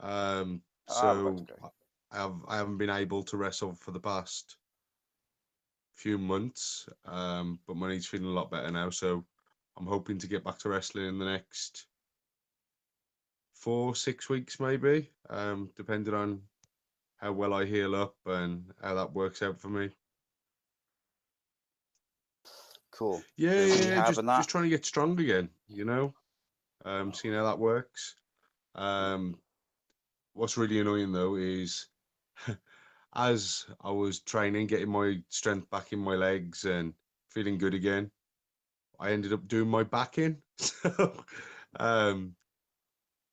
So I haven't been able to wrestle for the past few months, but my knee's feeling a lot better now. So I'm hoping to get back to wrestling in the next 4-6 weeks, maybe, depending on how well I heal up and how that works out for me. Cool. Yeah, just trying to get strong again, seeing how that works. What's really annoying though is as I was training, getting my strength back in my legs and feeling good again, I ended up doing my back in. So,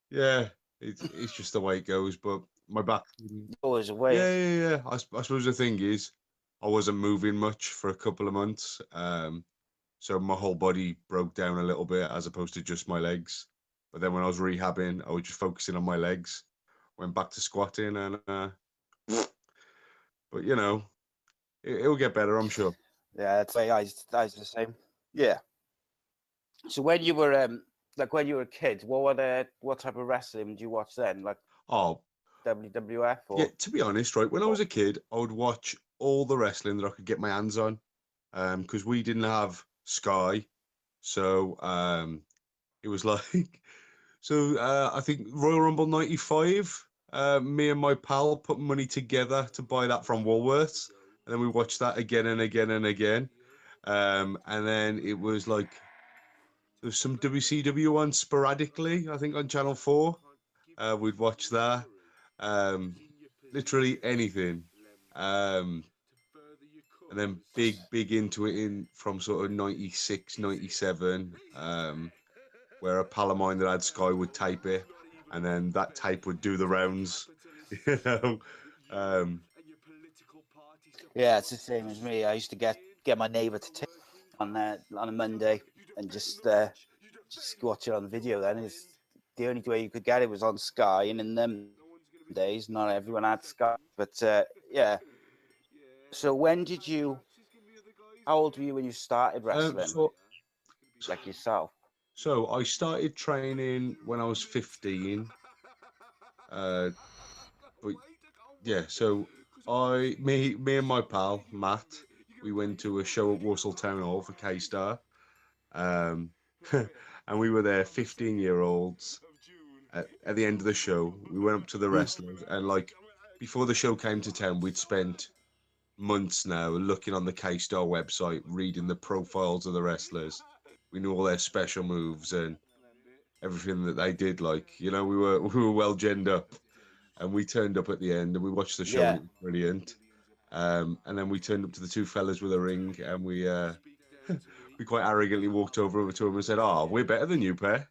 yeah, it's just the way it goes. But my back, always a way. Yeah. I suppose the thing is, I wasn't moving much for a couple of months. So my whole body broke down a little bit as opposed to just my legs. But then when I was rehabbing, I was just focusing on my legs. Went back to squatting, and but it'll get better, I'm sure. Yeah, that's why I the same. Yeah. So when you were when you were a kid, what type of wrestling did you watch then? Like WWF or? Yeah, to be honest, right, when I was a kid, I would watch all the wrestling that I could get my hands on. Because we didn't have Sky. So it was like I think Royal Rumble 95, me and my pal put money together to buy that from Woolworths, and then we watched that again and again and again. And then it was like there was some WCW on sporadically, I think on Channel 4. We'd watch that. Literally anything. And then big into it from sort of 96, 97, where a pal of mine that had Sky would tape it, and then that tape would do the rounds. Yeah, it's the same as me. I used to get my neighbour to tape on a Monday and just watch it on video. Then is the only way you could get it was on Sky, and in them days, not everyone had Sky. But yeah. So when did you? How old were you when you started wrestling? Like yourself? So I started training when I was 15. But yeah, so me and my pal Matt, we went to a show at Walsall Town Hall for K-Star, and we were there, 15-year-olds. At the end of the show, we went up to the wrestlers, and like before the show came to town, we'd spent months now looking on the K-Star website, reading the profiles of the wrestlers. We knew all their special moves and everything that they did. Like, we were well genned up, and we turned up at the end and we watched the show. Yeah. And it was brilliant. And then we turned up to the two fellas with a ring, and we we quite arrogantly walked over to them and said, "Oh, we're better than you, pair."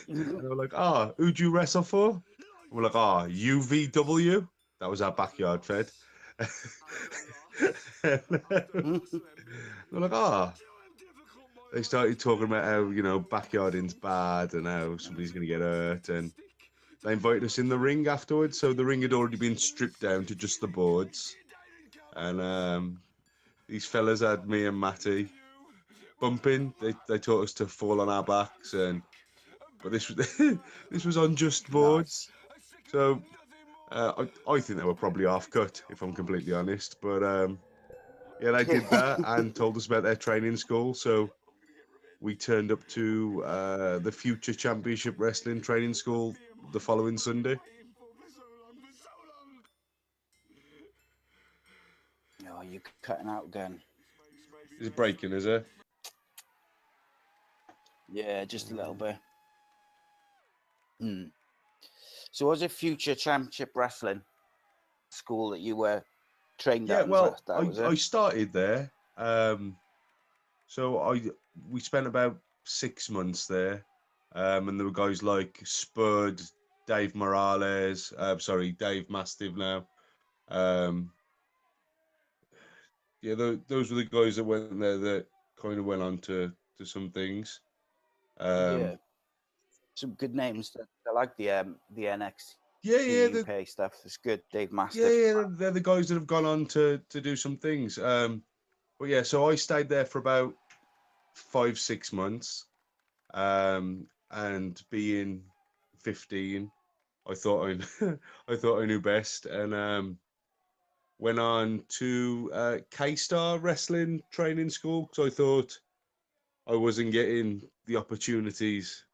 And they were like, "Oh, who'd you wrestle for?" And we're like, "Oh, UVW." That was our backyard fed. They're like, "Ah." They started talking about how, backyarding's bad and how somebody's going to get hurt. And they invited us in the ring afterwards. So the ring had already been stripped down to just the boards. And these fellas had me and Matty bumping. They taught us to fall on our backs. But this was this was on just boards. Nice. So I think they were probably half cut, if I'm completely honest. But yeah, they did that and told us about their training school. So we turned up to the Future Championship Wrestling Training School the following Sunday. Oh, you're cutting out again. Is it breaking, is it? Yeah, just a little bit. So was it Future Championship Wrestling school that you were trained at? Yeah, well, I started there. So we spent about 6 months there. And there were guys like Spud, Dave Morales, Dave Mastiff now. Yeah, those were the guys that went there that kind of went on to some things. Yeah, some good names. I like the NXT UK stuff. It's good. Dave Mastiff. Yeah, they're the guys that have gone on to do some things. But yeah, so I stayed there for about 5-6 months, and being 15, I thought I thought I knew best, and went on to K-Star Wrestling Training School because I thought I wasn't getting the opportunities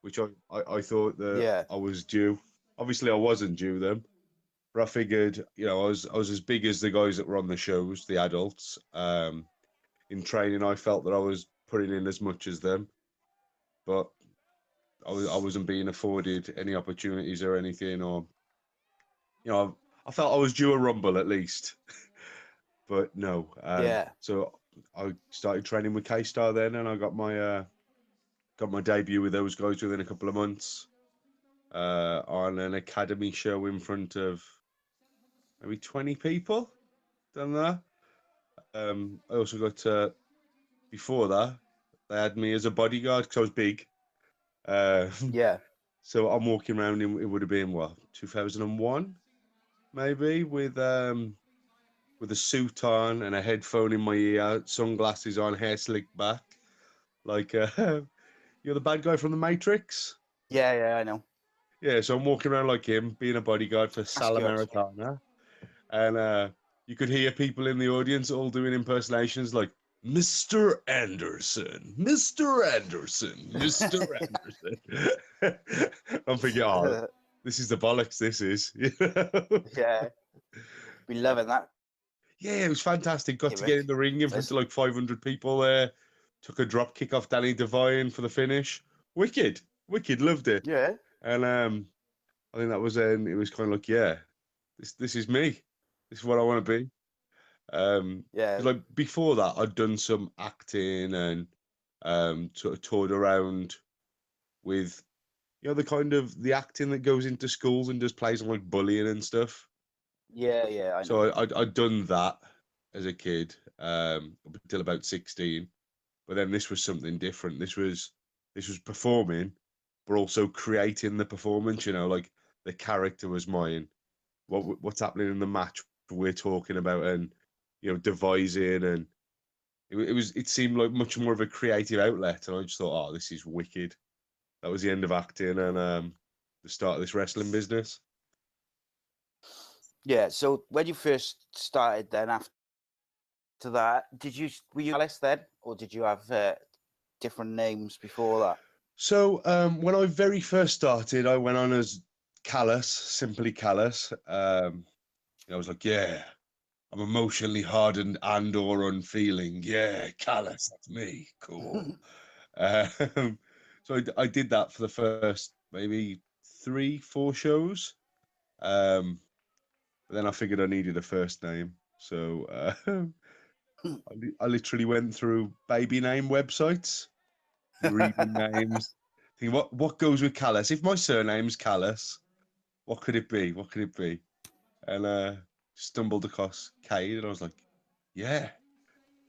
which I thought that Yeah. I was due. Obviously, I wasn't due them, but I figured, I was as big as the guys that were on the shows, the adults. In training, I felt that I was putting in as much as them, but I wasn't being afforded any opportunities or anything, or I felt I was due a rumble at least, but no. Yeah. So I started training with K Star then, and I got my debut with those guys within a couple of months. On an academy show in front of maybe 20 people. Done that. I also got before that they had me as a bodyguard because I was big. Uh, Yeah. so I'm walking around in it would have been what 2001 maybe with a suit on and a headphone in my ear, sunglasses on, hair slicked back, like you're the bad guy from the Matrix. Yeah. Yeah. I know. Yeah, so I'm walking around like him, being a bodyguard for That's Sal good. Americana. And you could hear people in the audience all doing impersonations like Mr. Anderson, Mr. Anderson, Mr. Anderson. I'm thinking, oh, this is the bollocks. This is, Yeah. Be loving that. Yeah, it was fantastic. Got to get in Rick. the ring in front of like 500 people there. Took a drop kick off Danny Devine for the finish. Wicked, wicked, loved it. Yeah. And I think that was it was kind of like, yeah, this is me. This is what I want to be. Yeah. 'Cause like before that, I'd done some acting and sort of toured around with the kind of the acting that goes into schools and does plays on like bullying and stuff. Yeah. Yeah. I know. So I'd done that as a kid up until about 16, but then this was something different. This was performing, but also creating the performance. Like the character was mine. What's happening in the match we're talking about, and devising, and it seemed like much more of a creative outlet, and I just thought, oh, this is wicked. That was the end of acting and the start of this wrestling business. Yeah. So when you first started, then after that, were you Alice then, or did you have different names before that? So when I very first started, I went on as Callous, simply Callous. I was like, yeah, I'm emotionally hardened and/or unfeeling. Yeah, Callous, that's me. Cool. Um, so I did that for the first maybe 3, 4 shows. But then I figured I needed a first name. So I literally went through baby name websites, reading names, thinking what goes with Callous. If my surname's Callous, what could it be? What could it be? And stumbled across Cade, and I was like, yeah,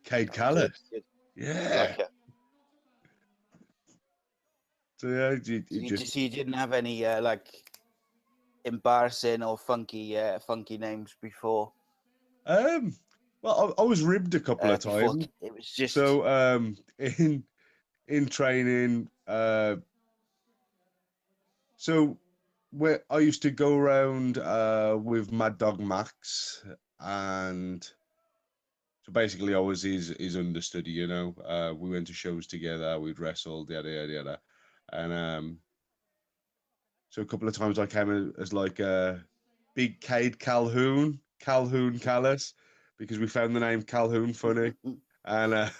Cade Oh, good. Callous. Good. I Yeah. like it. So yeah, it just So you didn't have any like embarrassing or funky names before? um well, I was ribbed a couple of Before times. it was just So in training, so where I used to go around with Mad Dog Max, and so basically I was his understudy. We went to shows together, we'd wrestled, yada yada yada, and so a couple of times I came as like a big Cade Calhoun Callous, because we found the name Calhoun funny, and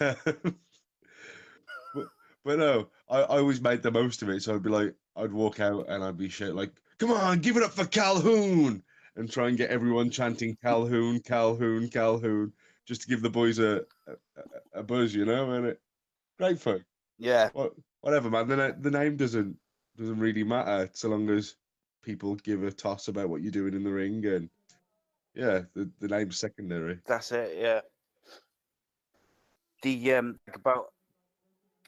but, but no, I always made the most of it. So I'd be like, I'd walk out and I'd be shit like, come on, give it up for Calhoun, and try and get everyone chanting Calhoun, Calhoun, Calhoun, just to give the boys a buzz, and great fun. yeah. Whatever, man. The name doesn't really matter so long as people give a toss about what you're doing in the ring, and yeah, the name's secondary. That's it. Yeah. The about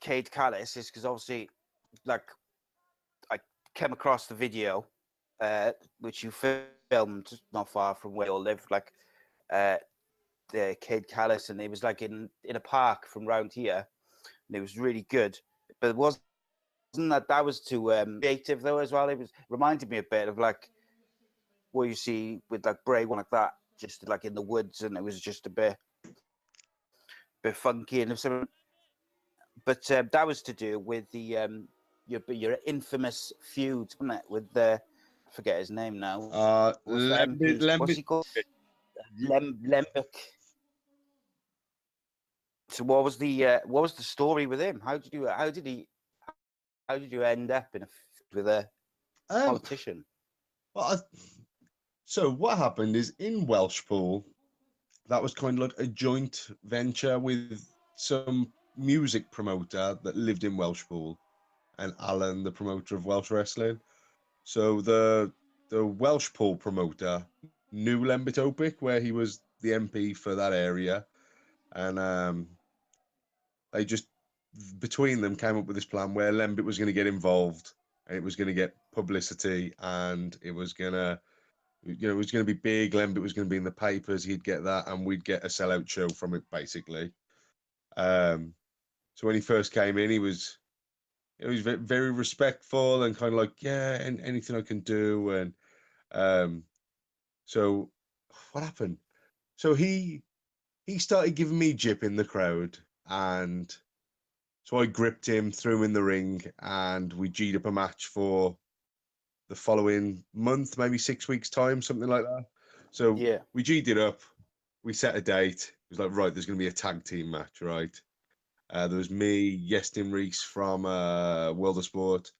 Kade Callous is because obviously, like, I came across the video, which you filmed not far from where you live, like, the Kade Callous, and it was like in a park from round here, and it was really good. But it wasn't that was too creative though as well. It reminded me a bit of like what you see with like Bray one like that, just like in the woods, and it was just a bit funky and something. But that was to do with the your infamous feud, wasn't it? With the I forget his name now. What's he called? Lembit. So what was the story with him? How did you end up with a politician? So what happened is in Welshpool, that was kind of like a joint venture with some music promoter that lived in Welshpool, and Alan, the promoter of Welsh Wrestling. So the Welshpool promoter knew Lembit Opik, where he was the MP for that area, and they just between them came up with this plan where Lembit was going to get involved, and it was going to get publicity, and it was going to, it was going to be big. Lembit was going to be in the papers. He'd get that, and we'd get a sellout show from it, basically. So when he first came in, he was very respectful and kind of like, yeah, and anything I can do. And so what happened? So he started giving me jip in the crowd, and so I gripped him, threw him in the ring, and we G'd up a match for the following month, maybe 6 weeks' time, something like that. So yeah, we G'd it up. We set a date. It was like, right, there's going to be a tag team match, right? There was me, Yestin Reese from World of Sport,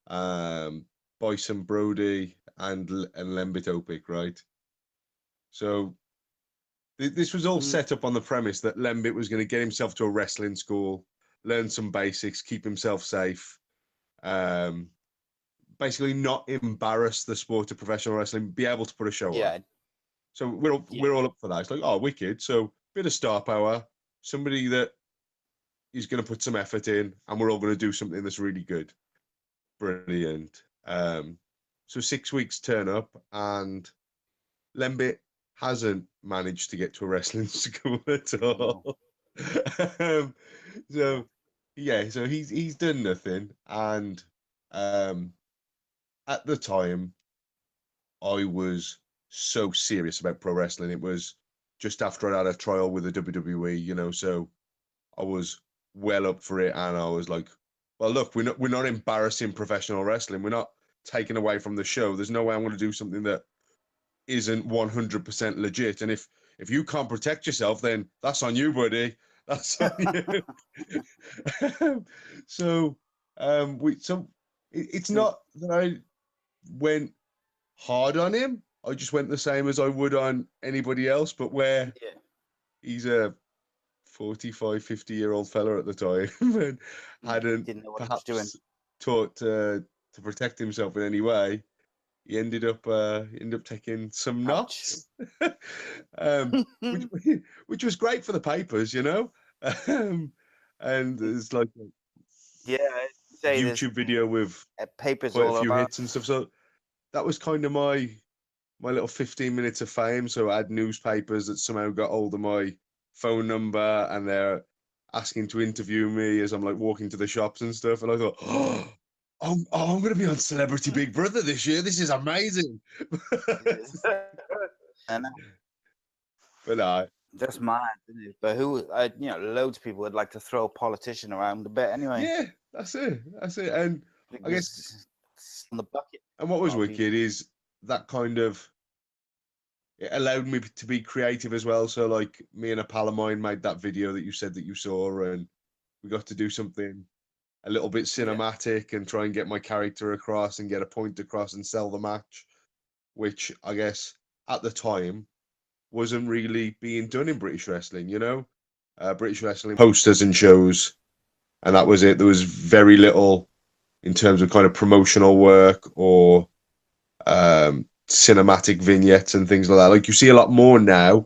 Bison Brody, and Lembit Opik, right? So this was all set up on the premise that Lembit was going to get himself to a wrestling school, learn some basics, keep himself safe, basically not embarrass the sport of professional wrestling, be able to put a show on. So we're all up for that. It's like, oh, wicked. So bit of star power, somebody that is going to put some effort in, and we're all going to do something that's really good. Brilliant. So 6 weeks turn up, and Lembit hasn't managed to get to a wrestling school at all. No. So he's done nothing. And at the time, I was so serious about pro wrestling. It was just after I had a trial with the WWE, so I was well up for it, and I was like, well, look, we're not embarrassing professional wrestling. We're not taking away from the show. There's no way I'm going to do something that isn't 100% legit. And if you can't protect yourself, then that's on you, buddy. That's on you. So it's not that I went hard on him. I just went the same as I would on anybody else, but where he's a 45, 50-year-old fella at the time and hadn't perhaps taught to protect himself in any way, he ended up taking some knocks, which was great for the papers, and there's like a YouTube video with papers quite a few hits and stuff. So that was kind of my little 15 minutes of fame. So I had newspapers that somehow got hold of my phone number, and they're asking to interview me as I'm like walking to the shops and stuff. And I thought, I'm going to be on Celebrity Big Brother this year. This is amazing. But that's mad, isn't it? But loads of people would like to throw a politician around a bit anyway. Yeah, that's it. And I guess on the bucket. And what was wicked is that kind of, it allowed me to be creative as well. So like me and a pal of mine made that video that you said that you saw, and we got to do something a little bit cinematic and try and get my character across and get a point across and sell the match, which I guess at the time wasn't really being done in British wrestling, British wrestling posters and shows, and that was it. There was very little in terms of kind of promotional work or cinematic vignettes and things like that. Like you see a lot more now,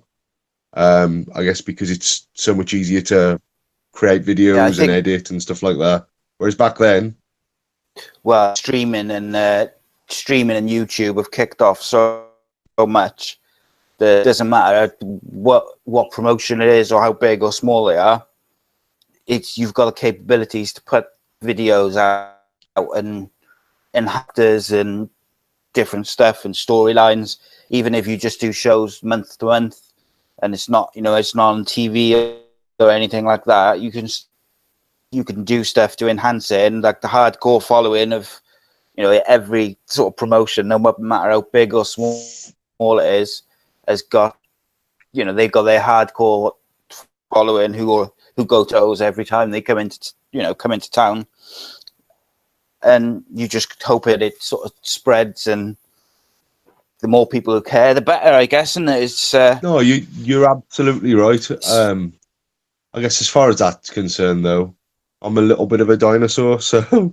I guess because it's so much easier to create videos and edit and stuff like that. Whereas back then, well, streaming and YouTube have kicked off so much that it doesn't matter what promotion it is or how big or small they are. You've got the capabilities to put videos out and actors and different stuff and storylines, even if you just do shows month to month and it's not, it's not on TV or anything like that, you can do stuff to enhance it. And like the hardcore following of, every sort of promotion, no matter how big or small it is, has got, they've got their hardcore following who go to those every time they come into town. And you just hope it sort of spreads, and the more people who care, the better, I guess. And it's no, you're absolutely right. I guess as far as that's concerned, though, I'm a little bit of a dinosaur. So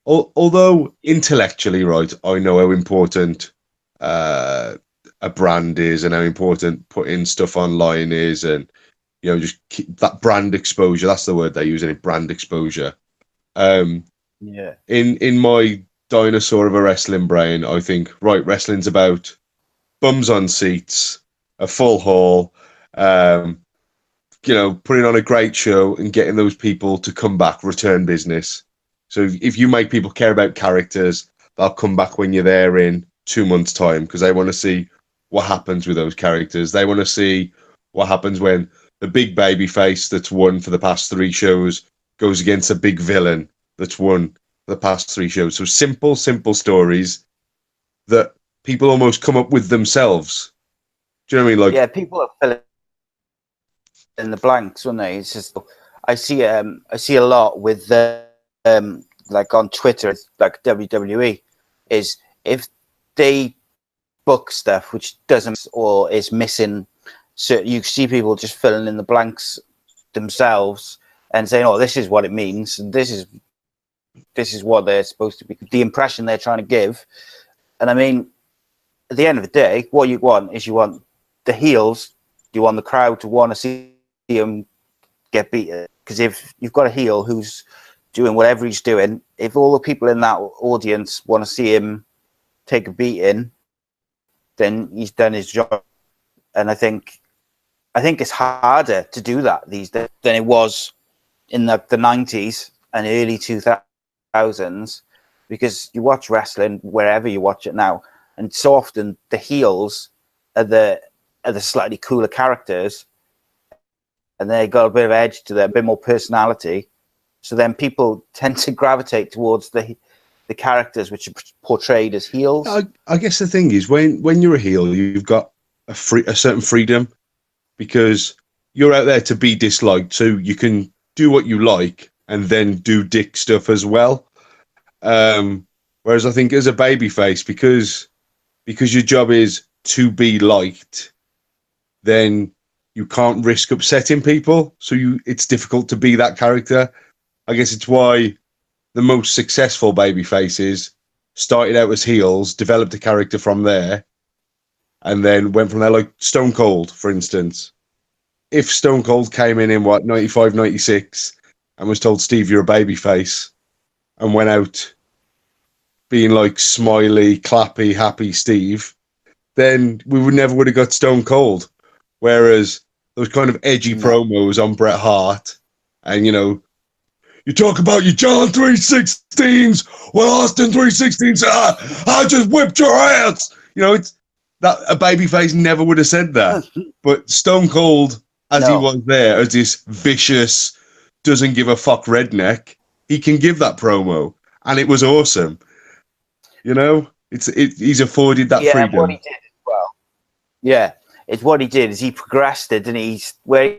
although intellectually, right, I know how important a brand is and how important putting stuff online is, and just keep that brand exposure. That's the word they use, isn't it? Brand exposure. Yeah. In my dinosaur of a wrestling brain, I think, right, wrestling's about bums on seats, a full hall, putting on a great show and getting those people to come back, return business. So if you make people care about characters, they'll come back when you're there in 2 months' time because they want to see what happens with those characters. They want to see what happens when the big baby face that's won for the past 3 shows goes against a big villain that's won the past 3 shows. So simple stories that people almost come up with themselves. Do you know what I mean? Like, yeah, people are filling in the blanks, aren't they? It's just I see a lot with like on Twitter, like WWE, is if they book stuff which doesn't or is missing, so you see people just filling in the blanks themselves and saying, "Oh, this is what it means, and this is what they're supposed to be," the impression they're trying to give. And I mean, at the end of the day, what you want is the heels. You want the crowd to want to see him get beaten. Because if you've got a heel who's doing whatever he's doing, if all the people in that audience want to see him take a beating, then he's done his job. And I think it's harder to do that these days than it was in the 90s and early 2000s, because you watch wrestling wherever you watch it now, and so often the heels are the slightly cooler characters, and they got a bit of edge to them, a bit more personality. So then people tend to gravitate towards the characters which are portrayed as heels. I guess the thing is, when you're a heel, you've got a certain freedom because you're out there to be disliked, so you can do what you like and then do dick stuff as well. Whereas I think as a babyface, because your job is to be liked, then you can't risk upsetting people. So it's difficult to be that character. I guess it's why the most successful babyfaces started out as heels, developed a character from there, and then went from there, like Stone Cold, for instance. If Stone Cold came in 95, 96 and was told, "Steve, you're a babyface," and went out being like smiley, clappy, happy Steve, then we would have got Stone Cold. Whereas those kind of edgy promos on Bret Hart, and you talk about your John 316s, well, Austin 316s, I just whipped your ass. It's that a babyface never would have said that. But Stone Cold, as he was there, as this vicious, doesn't give a fuck redneck, he can give that promo, and it was awesome. He's afforded that freedom. What he did as well. Yeah, it's what he did is he progressed it, and where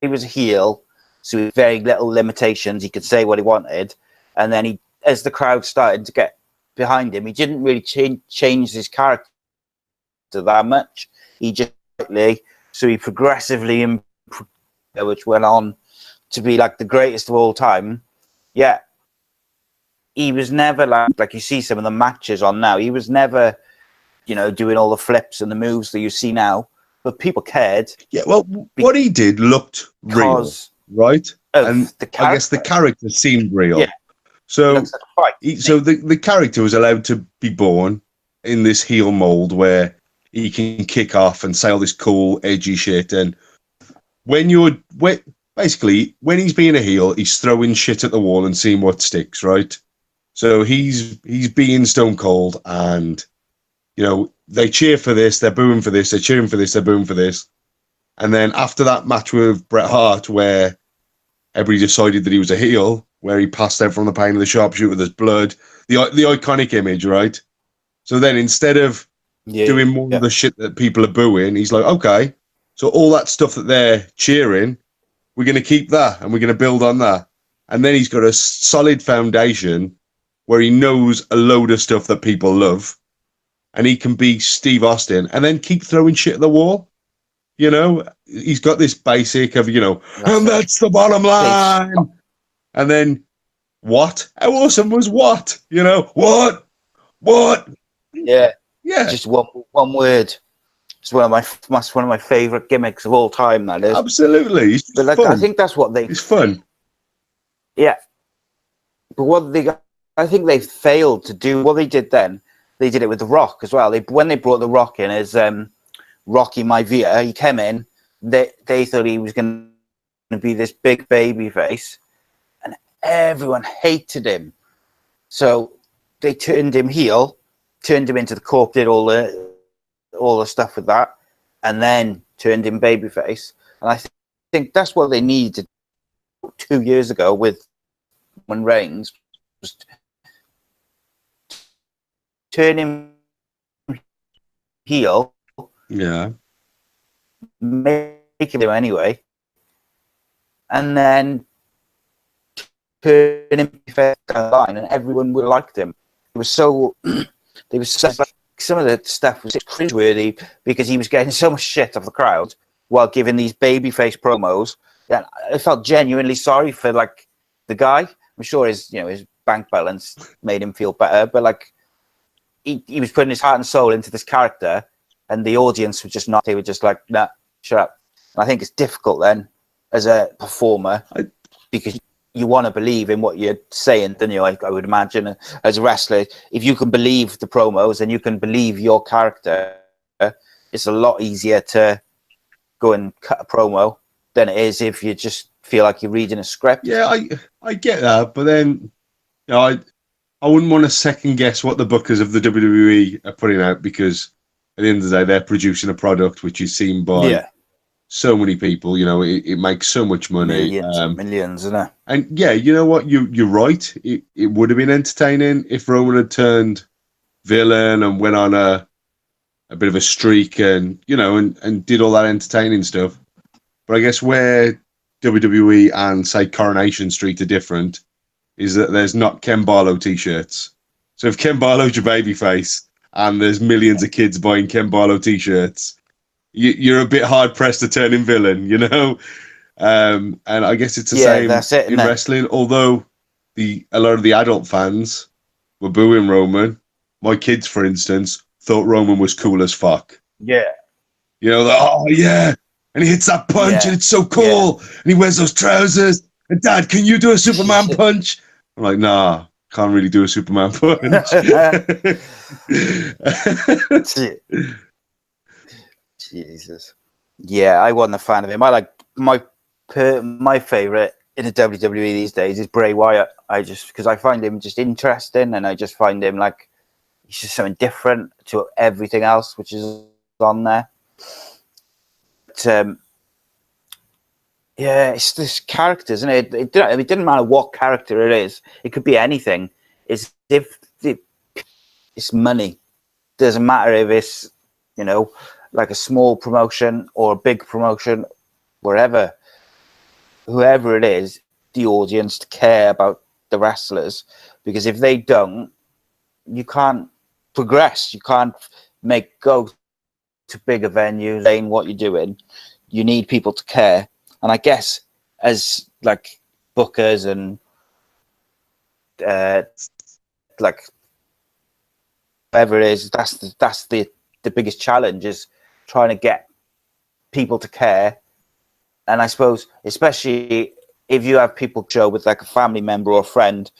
he was a heel, so with very little limitations, he could say what he wanted, and then as the crowd started to get behind him, he didn't really change his character that much. He progressively improved, which went on to be like the greatest of all time. Yeah, he was never like you see some of the matches on now. He was never, doing all the flips and the moves that you see now. But people cared. Yeah, well, what he did looked real, right? And I guess the character seemed real. Yeah. So, the character was allowed to be born in this heel mold where he can kick off and say all this cool, edgy shit. And when basically, when he's being a heel, he's throwing shit at the wall and seeing what sticks, right? So he's being Stone Cold, and they cheer for this, they're booing for this, they're cheering for this, they're booing for this. And then after that match with Bret Hart, where everybody decided that he was a heel, where he passed out from the pain of the sharpshooter, there's blood, the iconic image, right? So then instead of doing more of the shit that people are booing, he's like, okay, so all that stuff that they're cheering, we're going to keep that and we're going to build on that. And then he's got a solid foundation where he knows a load of stuff that people love, and he can be Steve Austin and then keep throwing shit at the wall. He's got this basic of, that's the bottom line. And then what? How awesome was what? What? Yeah. Yeah. Just one word. It's one of my favorite gimmicks of all time. That is absolutely. But like, fun. I think that's what It's fun. Yeah. But I think they failed to do what they did then. They did it with The Rock as well. When they brought The Rock in as Rocky Maivia, he came in. They thought he was going to be this big baby face, and everyone hated him. So they turned him heel, turned him into the Corp, did all the stuff with that, and then turned him babyface. And I think that's what they needed 2 years ago with Roman Reigns. Just turn him heel. Yeah. Make him do anyway. And then turn him down the line, and everyone would have liked him. It was so... They was some of the stuff was cringeworthy because he was getting so much shit off the crowd while giving these babyface promos. And I felt genuinely sorry for the guy. I'm sure his bank balance made him feel better, but he was putting his heart and soul into this character, and the audience were just not. They were just like, nah, shut up. And I think it's difficult then as a performer because you want to believe in what you're saying, don't you? I would imagine as a wrestler, if you can believe the promos and you can believe your character, it's a lot easier to go and cut a promo than it is if you just feel like you're reading a script. Yeah, I get that, but then I wouldn't want to second guess what the bookers of the WWE are putting out, because at the end of the day, they're producing a product which is seen by so many people. It makes so much money, millions, isn't it? And yeah, you know what? You're right. It would have been entertaining if Roman had turned villain and went on a bit of a streak, and and did all that entertaining stuff. But I guess where WWE and say Coronation Street are different is that there's not Ken Barlow t-shirts. So if Ken Barlow's your babyface and there's millions of kids buying Ken Barlow t-shirts, you're a bit hard pressed to turn him villain, and I guess it's the same in wrestling. Although a lot of the adult fans were booing Roman. My kids, for instance, thought Roman was cool as fuck. Yeah. Oh yeah, and he hits that punch and it's so cool, and he wears those trousers. And Dad, can you do a Superman punch? I'm like, nah, can't really do a Superman punch. Jesus. Yeah, I wasn't a fan of him. I like my favorite in the WWE these days is Bray Wyatt. Because I find him just interesting, and I just find him he's just something different to everything else which is on there. But, yeah, it's this character, isn't it? It didn't matter what character it is. It could be anything. It's money. It doesn't matter if it's like a small promotion or a big promotion, whoever it is, the audience to care about the wrestlers, because if they don't, you can't progress. You can't go to bigger venues, saying what you're doing. You need people to care. And I guess as bookers and whatever it is, that's the biggest challenge, is trying to get people to care. And I suppose especially if you have people show with a family member or a friend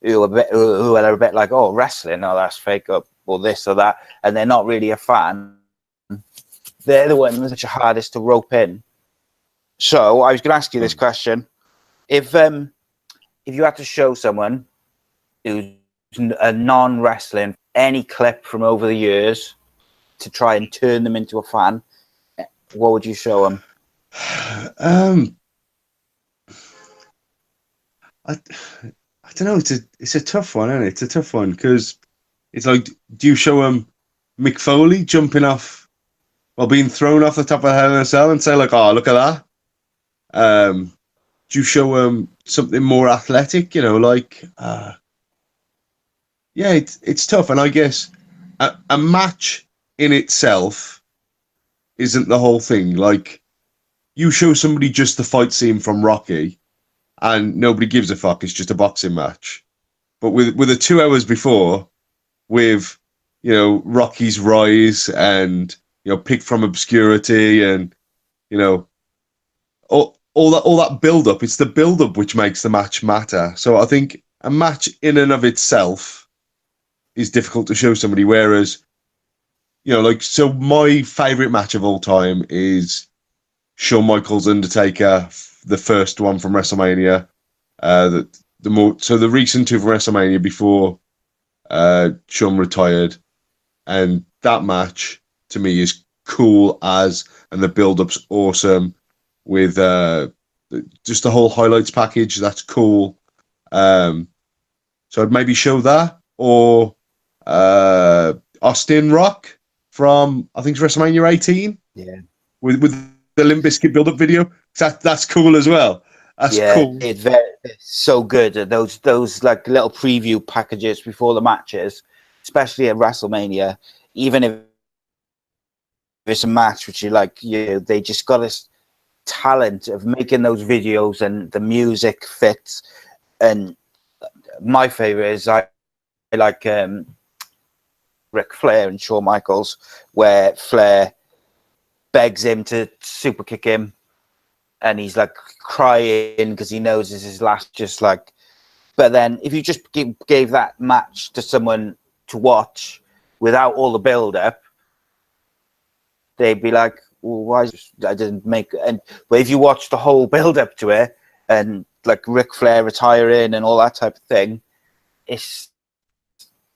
who are a bit like, oh, wrestling, oh, that's fake, or this or that, and they're not really a fan, they're the ones which are hardest to rope in. So I was going to ask you this question: if you had to show someone who's a non-wrestling any clip from over the years to try and turn them into a fan, what would you show them? I don't know. It's a tough one, isn't it? It's a tough one because it's like, do you show them Mick Foley jumping off while being thrown off the top of Hell in a Cell and say like, "Oh, look at that"? Do you show them something more athletic? You know, like, yeah, it's tough, and I guess a match in itself isn't the whole thing. Like, you show somebody just the fight scene from Rocky, and nobody gives a fuck. It's just a boxing match. But with the 2 hours before, with, you know, Rocky's rise and, you know, picked from obscurity and, you know, all that build up. It's the build up which makes the match matter. So I think a match in and of itself is difficult to show somebody. Whereas, you know, like, so my favorite match of all time is Shawn Michaels Undertaker, the first one from WrestleMania. The recent two from WrestleMania before Shawn retired, and that match to me is cool as, and the build up's awesome with just the whole highlights package. That's cool. So I'd maybe show that, or Austin Rock from, I think it's WrestleMania 18. Yeah, with the Limp Bizkit build up video. That's cool as well. That's cool. It's so good. Those like little preview packages before the matches, especially at WrestleMania. Even if it's a match which they just got this talent of making those videos, and the music fits. And my favorite is I like Ric Flair and Shawn Michaels, where Flair begs him to super kick him, and he's like crying because he knows this is his last. Just like, but then if you just gave that match to someone to watch without all the build up, they'd be like, well, why I didn't make it? And but if you watch the whole build up to it, and like Ric Flair retiring and all that type of thing, it's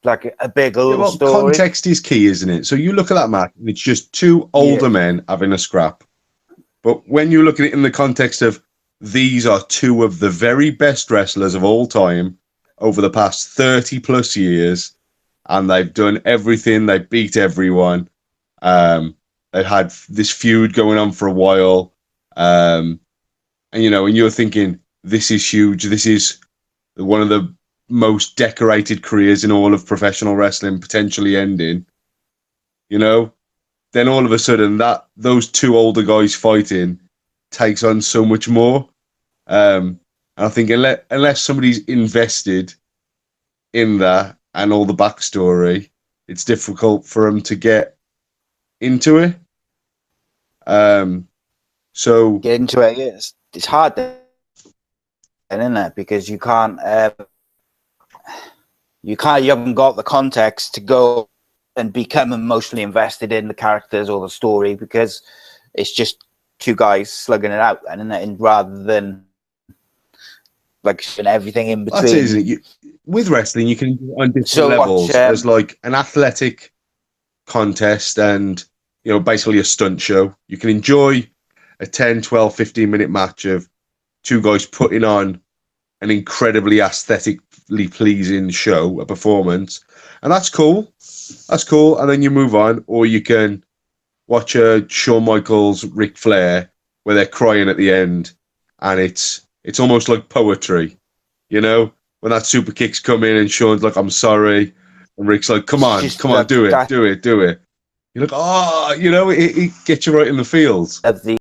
like a big old story. Context is key, isn't it? So you look at that match, and it's just two older men having a scrap. But when you look at it in the context of, these are two of the very best wrestlers of all time over the past 30 plus years, and they've done everything. They beat everyone. They've had this feud going on for a while. And, you know, and you're thinking, this is huge. This is one of the most decorated careers in all of professional wrestling, potentially ending. You know? Then all of a sudden, those two older guys fighting takes on so much more. And I think unless somebody's invested in that and all the backstory, it's difficult for them to get into it. So get into it. It's hard, isn't it? Because you haven't got the context to go and become emotionally invested in the characters or the story, because it's just two guys slugging it out, and rather than like everything in between. That's it, isn't it? With wrestling, you can do it on different levels. There's like an athletic contest and, you know, basically a stunt show. You can enjoy a 10, 12, 15-minute match of two guys putting on an incredibly aesthetically pleasing show, a performance, and that's cool. That's cool. And then you move on, or you can watch a Shawn Michaels, Ric Flair, where they're crying at the end, and it's almost like poetry, you know, when that super kick's come in and Shawn's like, "I'm sorry," and Ric's like, "Come on, do it." You're like, oh, you know, it gets you right in the feels. Of the